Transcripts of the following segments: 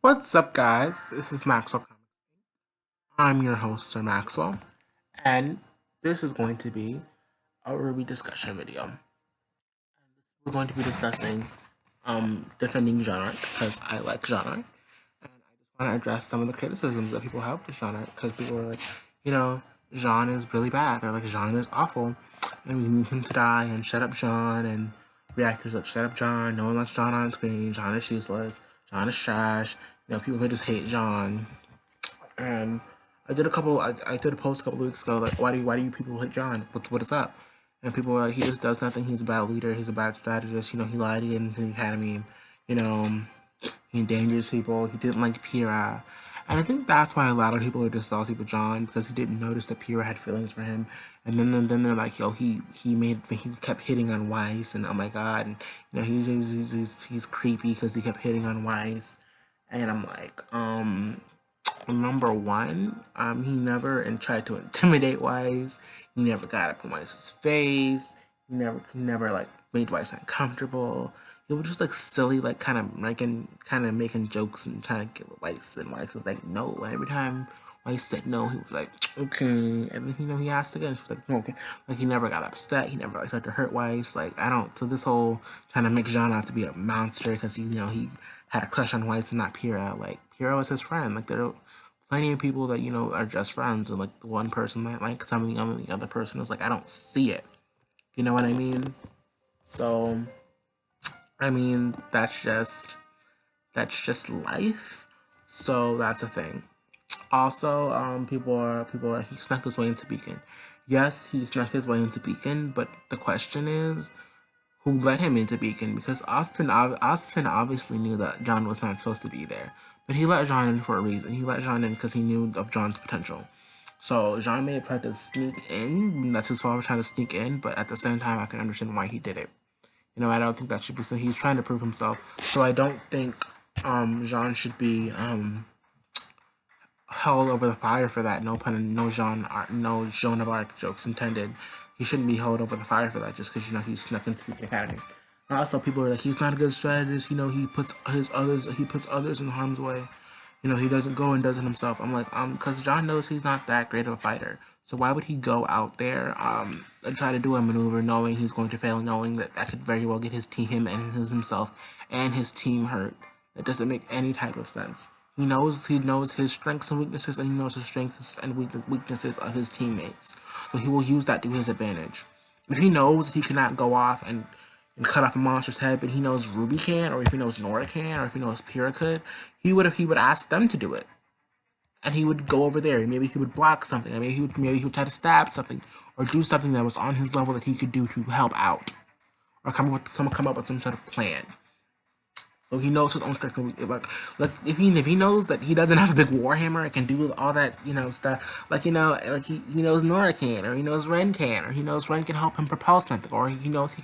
What's up, guys? This is Maxwell. I'm your host, Sir Maxwell, and this is going to be a RWBY discussion video. We're going to be discussing defending genre because I like genre, and I just want to address some of the criticisms that people have with genre because people are like, you know, Jean is really bad. They're like, Jean is awful, and we need him to die, and shut up, Jean, and reactors like, shut up, John. No one likes John on screen. John is useless. John is trash. People who just hate John. And I did a post a couple of weeks ago like why do you people hate John? What is up? And people were like, he just does nothing. He's a bad leader. He's a bad strategist. He lied in the academy. You know, he endangers people. He didn't like Pyrrha. And I think that's why a lot of people are just salty with John because he didn't notice that Pyrrha had feelings for him. And then they're like, yo, he kept hitting on Weiss, and oh my god, and he's creepy because he kept hitting on Weiss. And I'm like, number one, he never tried to intimidate Weiss. He never got up in Weiss's face. He never like made Weiss uncomfortable. He was just like silly, like kind of making jokes and trying to get Weiss, and Weiss was like no. And every time Weiss said no, he was like okay, and then he asked again. She was like no, okay. Like he never got upset. He never like tried to hurt Weiss. Like I don't. So this whole trying to make Jean out to be a monster because he had a crush on Weiss and not Pyrrha. Like Pyrrha was his friend. Like there plenty of people that are just friends, and like the one person might like something, and the other person is like, I don't see it. You know what I mean? So, I mean that's just life. So that's a thing. Also, people are he snuck his way into Beacon. Yes, he snuck his way into Beacon, but the question is, who let him into Beacon? Because Ozpin obviously knew that John was not supposed to be there, but he let John in for a reason. He let John in because he knew of John's potential. So John may have tried to sneak in. That's his fault for trying to sneak in, but at the same time, I can understand why he did it. I don't think that should be so. He's trying to prove himself. So I don't think Jean should be held over the fire for that. No pun, no Joan of Arc jokes intended. He shouldn't be held over the fire for that just because he snuck into the academy. Also, people are like, he's not a good strategist. He puts others in harm's way. He doesn't go and does it himself. I'm like, because John knows he's not that great of a fighter. So why would he go out there and try to do a maneuver knowing he's going to fail, knowing that could very well get himself and his team hurt? It doesn't make any type of sense. He knows his strengths and weaknesses, and he knows the strengths and weaknesses of his teammates. So he will use that to his advantage. If he knows he cannot go off and cut off a monster's head, but he knows RWBY can, or if he knows Nora can, or if he knows Pyrrha could, he would ask them to do it, and he would go over there. Maybe he would block something, and maybe he would try to stab something, or do something that was on his level that he could do to help out, or come up with some sort of plan. So he knows his own strength. Like if he knows that he doesn't have a big warhammer and can do all that stuff, like he knows Nora can, or he knows Ren can, or he knows Ren can help him propel something, or he knows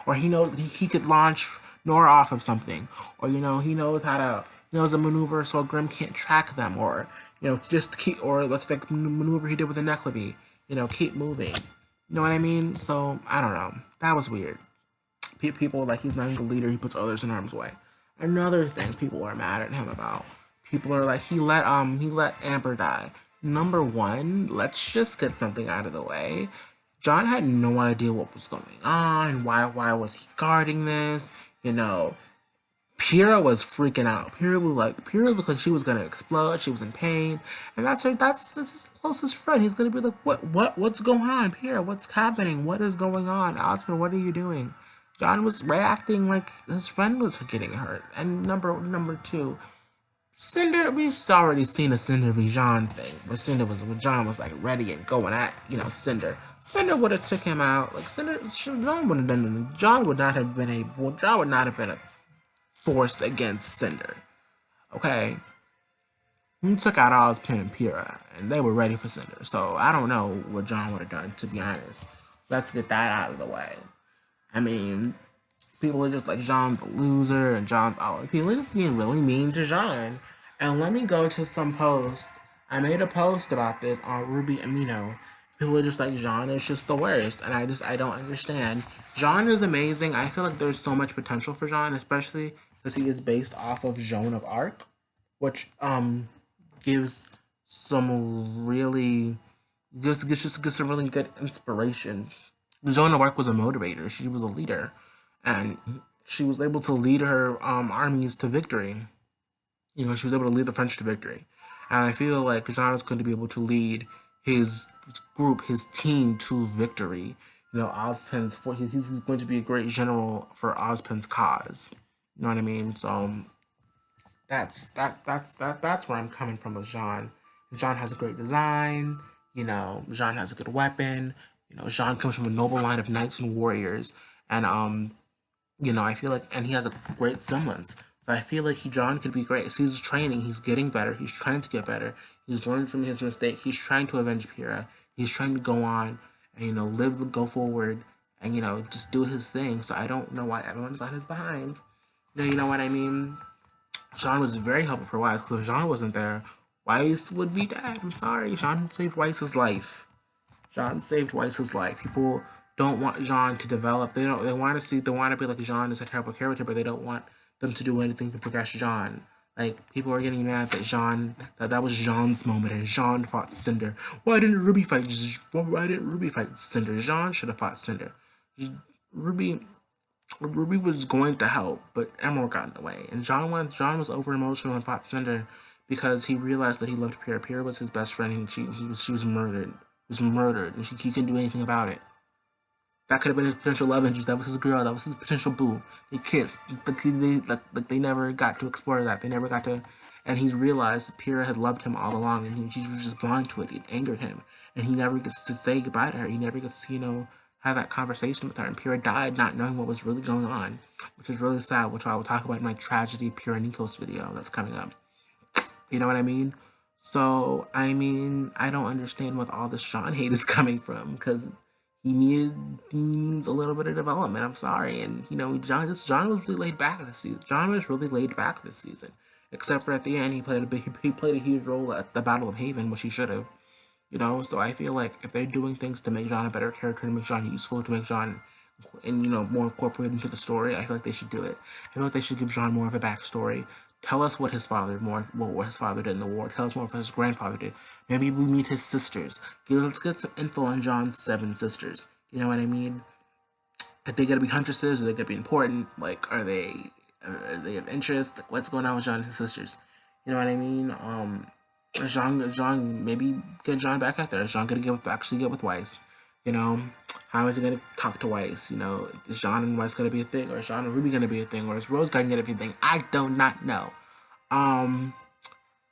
or he knows he could launch Nora off of something, or he knows a maneuver so Grim can't track them, or just keep, or like maneuver he did with the Necklavi, keep moving. You know what I mean? So I don't know. That was weird. People like he's not even a leader. He puts others in harm's way. Another thing people are mad at him about. People are like he let Amber die. Number one, let's just get something out of the way. John had no idea what was going on. Why was he guarding this? Pyrrha was freaking out. Pyrrha looked like she was gonna explode. She was in pain, and that's his closest friend. He's gonna be like, what's going on, Pyrrha? What's happening? What is going on, Osmond? What are you doing? John was reacting like his friend was getting hurt. And number two, Cinder. We've already seen a Cinder v John thing, where John was like ready and going at Cinder. Cinder would have took him out. Like John would have done. John would not have been a force against Cinder. Okay, he took out Ozpin and Pyrrha, and they were ready for Cinder. So I don't know what John would have done, to be honest. Let's get that out of the way. I mean, people are just like, John's a loser, and John's all. People are just being really mean to John. And let me go to some post. I made a post about this on RWBY Amino. People are just like, John is just the worst, and I don't understand. John is amazing. I feel like there's so much potential for John, especially because he is based off of Joan of Arc. which gives some really gives some really good inspiration. Joan of Arc was a motivator. She was a leader, and she was able to lead her armies to victory. You know, she was able to lead the French to victory, and I feel like Jean is going to be able to lead his group, his team to victory. You know, Ozpin's for he's going to be a great general for Ozpin's cause. You know what I mean? So that's where I'm coming from with Jean. Jean has a great design. You know, Jean has a good weapon. You know, Jean comes from a noble line of knights and warriors, and you know, I feel like, and he has a great semblance. So I feel like John could be great. So he's training, he's getting better, he's trying to get better, he's learning from his mistake, he's trying to avenge Pyrrha, he's trying to go on and, you know, go forward, and, you know, just do his thing. So I don't know why everyone's on his behind. You know what I mean? Jean was very helpful for Weiss, because if Jean wasn't there, Weiss would be dead. I'm sorry. Jean saved Weiss's life. Jean saved Weiss's life. People don't want Jean to develop. They don't. They want to see. They want to be like Jean is a terrible character, but they don't want them to do anything to progress Jean. Like, people are getting mad that that was Jean's moment, and Jean fought Cinder. Why didn't RWBY fight? Why didn't RWBY fight Cinder? Jean should have fought Cinder. RWBY RWBY was going to help, but Emerald got in the way, and Jean was over emotional and fought Cinder because he realized that he loved Pyrrha. Pyrrha was his best friend, and she was murdered. Was murdered, and he couldn't do anything about it. That could have been his potential love interest. That was his girl. That was his potential boo. They kissed, but they never got to explore that. They never got to, and he realized that Pyrrha had loved him all along, and he was just blind to it. It angered him, and he never gets to say goodbye to her. He never gets to, you know, have that conversation with her. And Pyrrha died not knowing what was really going on, which is really sad, which I will talk about in my tragedy Pyrrha Nikos video that's coming up. You know what I mean? So, I mean, I don't understand what all this Jean hate is coming from, because he needs a little bit of development. I'm sorry. And, you know, John was really laid back this season. John was really laid back this season. Except for at the end, he played a huge role at the Battle of Haven, which he should have. You know, so I feel like if they're doing things to make John a better character, to make John useful, to make John, and, you know, more incorporated into the story, I feel like they should do it. I feel like they should give John more of a backstory. Tell us what his father did in the war. Tell us more of what his grandfather did. Maybe we meet his sisters. Let's get some info on John's 7 sisters. You know what I mean? Are they gonna be huntresses? Are they gonna be important? Like, are they of interest? Like, what's going on with John and his sisters? You know what I mean? John, maybe get John back out there. Is John gonna actually get with Weiss? You know, how is he gonna talk to Weiss? You know, is John and Weiss gonna be a thing, or is John and RWBY gonna be a thing, or is Rose Garden gonna be a thing? I do not know. Um,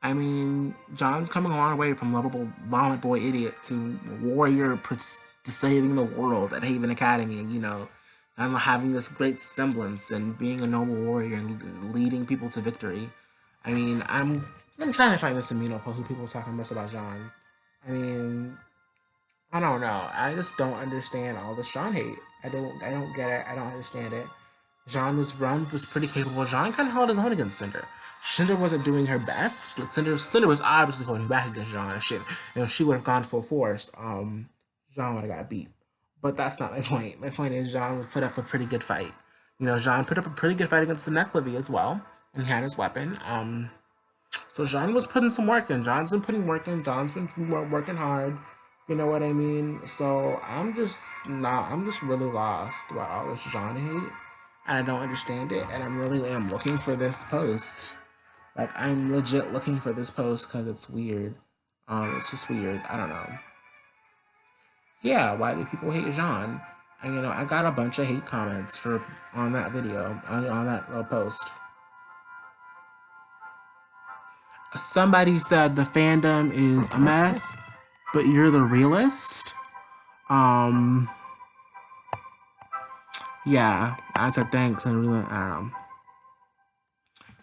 I mean, John's coming a long way from lovable vomit boy idiot to warrior to saving the world at Haven Academy, you know, and having this great semblance and being a noble warrior and leading people to victory. I mean, I'm trying to find this Amino post who people are talking mess about John. I mean, I don't know. I just don't understand all this John hate. I don't get it. I don't understand it. Jean was pretty capable. Jean kind of held his own against Cinder. Cinder wasn't doing her best. Like, Cinder was obviously holding back against Jean and shit. You know, she would have gone full force. Jean would have got beat. But that's not my point. My point is Jean would put up a pretty good fight. You know, Jean put up a pretty good fight against the Neclavy as well, and he had his weapon. So Jean was putting some work in. John's been putting work in. John's been working hard. You know what I mean? So I'm just really lost about all this Jean hate, and I don't understand it, and I'm looking for this post. Like, I'm legit looking for this post because it's weird. It's just weird. I don't know. Yeah, why do people hate Jean? And, you know, I got a bunch of hate comments on that video, on that post. Somebody said the fandom is a mess, but you're the realist. Yeah, I said thanks, and really, I don't know.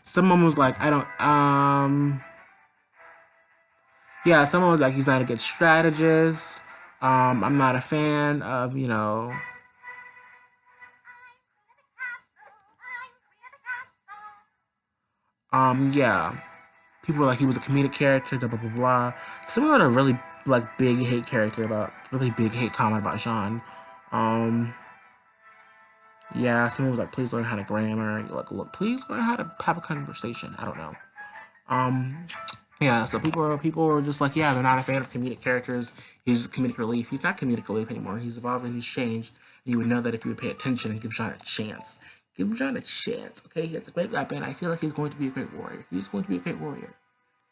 Someone was like, I don't, yeah, someone was like, he's not a good strategist. I'm not a fan of, you know, yeah. People were like, he was a comedic character, blah, blah, blah, blah. Someone had a really, like, big hate really big hate comment about Jean. Yeah, someone was like, please learn how to grammar. Like, look, please learn how to have a conversation. I don't know. Yeah, so people were just like, yeah, they're not a fan of comedic characters. He's just comedic relief. He's not comedic relief anymore. He's evolving. He's changed. And you would know that if you would pay attention and give John a chance. Give John a chance. Okay, he has a great weapon. I feel like he's going to be a great warrior. He's going to be a great warrior.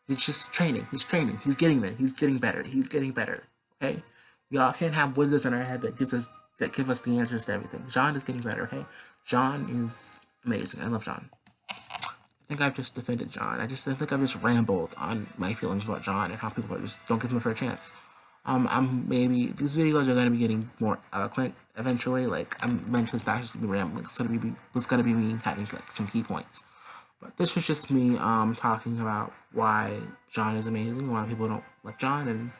He's just training. He's training. He's getting there. He's getting better. He's getting better. Okay, we all can't have wizards in our head that give us the answers to everything. John is getting better. Okay, John is amazing. I love John. I think I've just defended John. I think I've just rambled on my feelings about John and how people are just don't give him a fair chance. I'm maybe these videos are gonna be getting more eloquent eventually. Like I'm eventually it's not just gonna be rambling. It's gonna be me having like some key points. But this was just me talking about why John is amazing, why people don't like John, and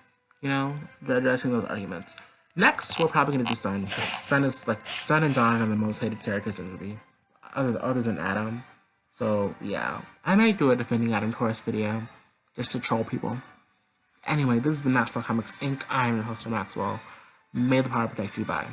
you know addressing those arguments. Next, we're probably gonna do Sun. Sun and John are the most hated characters in the movie, other than Adam. So yeah, I might do a defending Adam Taurus video just to troll people. Anyway, this has been Maxwell Comics Inc. I am your host, Maxwell. May the power protect you. Bye.